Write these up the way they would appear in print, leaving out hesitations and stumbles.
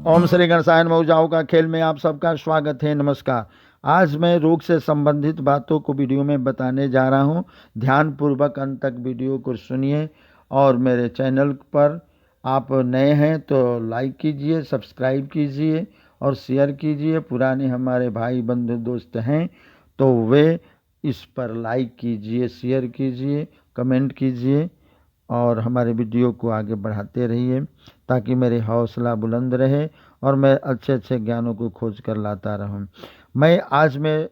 ओम श्री गणेशाय नमः। जाओ का खेल में आप सबका स्वागत है। नमस्कार। आज मैं रोग से संबंधित बातों को वीडियो में बताने जा रहा हूं। ध्यानपूर्वक अंत तक वीडियो को सुनिए और मेरे चैनल पर आप नए हैं तो लाइक कीजिए, सब्सक्राइब कीजिए और शेयर कीजिए। पुराने हमारे भाई बंधु दोस्त हैं तो वे इस पर लाइक कीजिए, शेयर कीजिए, कमेंट कीजिए और हमारे वीडियो को आगे बढ़ाते रहिए ताकि मेरी हौसला बुलंद रहे और मैं अच्छे अच्छे ज्ञानों को खोज कर लाता रहूं। मैं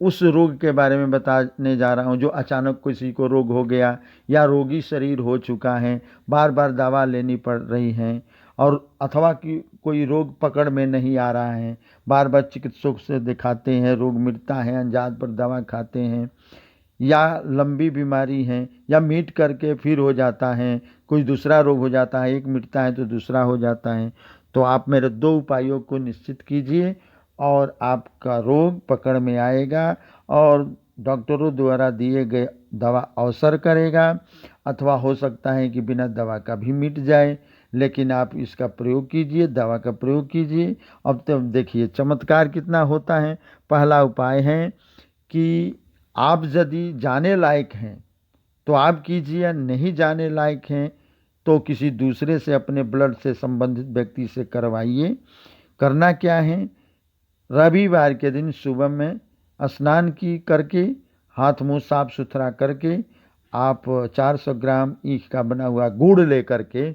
उस रोग के बारे में बताने जा रहा हूं जो अचानक किसी को रोग हो गया या रोगी शरीर हो चुका है, बार बार दवा लेनी पड़ रही है और अथवा कि कोई रोग पकड़ में नहीं आ रहा है, बार बार चिकित्सक से दिखाते हैं, रोग मिटता है, अंजाद पर दवा खाते हैं, या लंबी बीमारी है या मीट करके फिर हो जाता है, कोई दूसरा रोग हो जाता है, एक मिटता है तो दूसरा हो जाता है। तो आप मेरे दो उपायों को निश्चित कीजिए और आपका रोग पकड़ में आएगा और डॉक्टरों द्वारा दिए गए दवा अवसर करेगा अथवा हो सकता है कि बिना दवा का भी मिट जाए, लेकिन आप इसका प्रयोग कीजिए, दवा का प्रयोग कीजिए। अब तो देखिए चमत्कार कितना होता है। पहला उपाय है कि आप यदि जाने लायक हैं तो आप कीजिए, नहीं जाने लायक हैं तो किसी दूसरे से, अपने ब्लड से संबंधित व्यक्ति से करवाइए। करना क्या है, रविवार के दिन सुबह में स्नान की करके, हाथ मुंह साफ सुथरा करके, आप 400 ग्राम ईख का बना हुआ गुड़ ले करके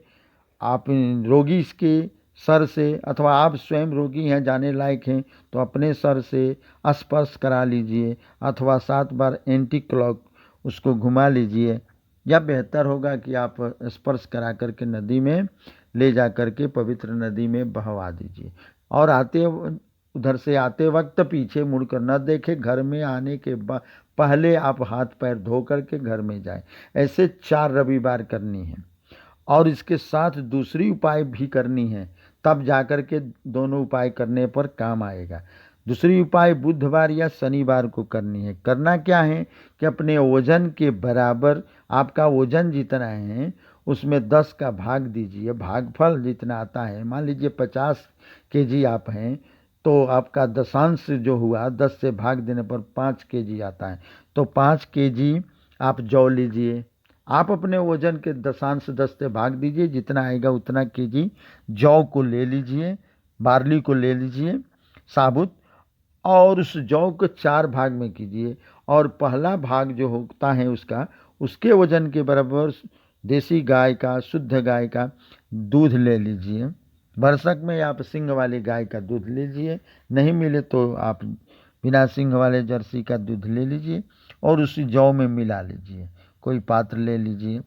आप रोगी के सर से, अथवा आप स्वयं रोगी हैं, जाने लायक हैं तो अपने सर से स्पर्श करा लीजिए अथवा 7 बार एंटी क्लॉक उसको घुमा लीजिए, या बेहतर होगा कि आप स्पर्श करा करके नदी में ले जा करके पवित्र नदी में बहवा दीजिए। और उधर से आते वक्त पीछे मुड़कर न देखे, घर में आने के बाद पहले आप हाथ पैर धो करके घर में जाएं। ऐसे 4 रविवार करनी है और इसके साथ दूसरी उपाय भी करनी है, तब जाकर के दोनों उपाय करने पर काम आएगा। दूसरी उपाय बुधवार या शनिवार को करनी है। करना क्या है कि अपने वजन के बराबर, आपका वजन जितना है उसमें 10 का भाग दीजिए, भागफल जितना आता है। मान लीजिए 50 केजी आप हैं तो आपका दशांश जो हुआ 10 से भाग देने पर 5 केजी आता है, तो 5 केजी आप जौ लीजिए। आप अपने वजन के दशांश 10 से भाग दीजिए, जितना आएगा उतना केजी जौ को ले लीजिए, बार्ली को ले लीजिए साबुत, और उस जौ को 4 भाग में कीजिए और पहला भाग जो होता है उसके वजन के बराबर देसी गाय का, शुद्ध गाय का दूध ले लीजिए। भरसक में आप सिंग वाली गाय का दूध लीजिए, नहीं मिले तो आप बिना सिंग वाले जर्सी का दूध ले लीजिए और उसी जौ में मिला लीजिए। कोई पात्र ले लीजिए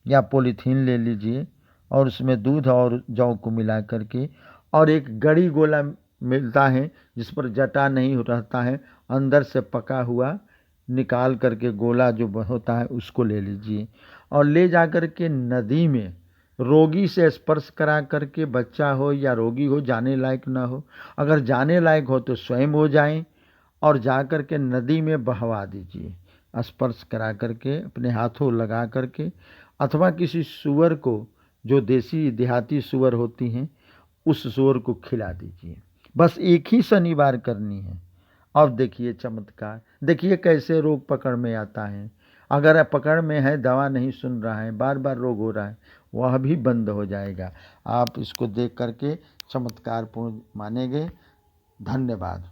या पॉलीथीन ले लीजिए और उसमें दूध और जौ को मिला करके, और एक गड़ी गोला मिलता है जिस पर जटा नहीं रहता है, अंदर से पका हुआ निकाल करके गोला जो होता है उसको ले लीजिए और ले जा कर के नदी में रोगी से स्पर्श करा करके, बच्चा हो या रोगी हो, जाने लायक ना हो, अगर जाने लायक हो तो स्वयं हो जाएं और जा कर के नदी में बहवा दीजिए, स्पर्श करा करके अपने हाथों लगा करके, अथवा किसी सूअर को, जो देसी देहाती सूअर होती हैं, उस सूअर को खिला दीजिए। बस एक ही शनिवार करनी है। अब देखिए चमत्कार, देखिए कैसे रोग पकड़ में आता है। अगर पकड़ में है, दवा नहीं सुन रहा है, बार बार रोग हो रहा है, वह भी बंद हो जाएगा। आप इसको देख करके चमत्कारपूर्ण मानेंगे। धन्यवाद।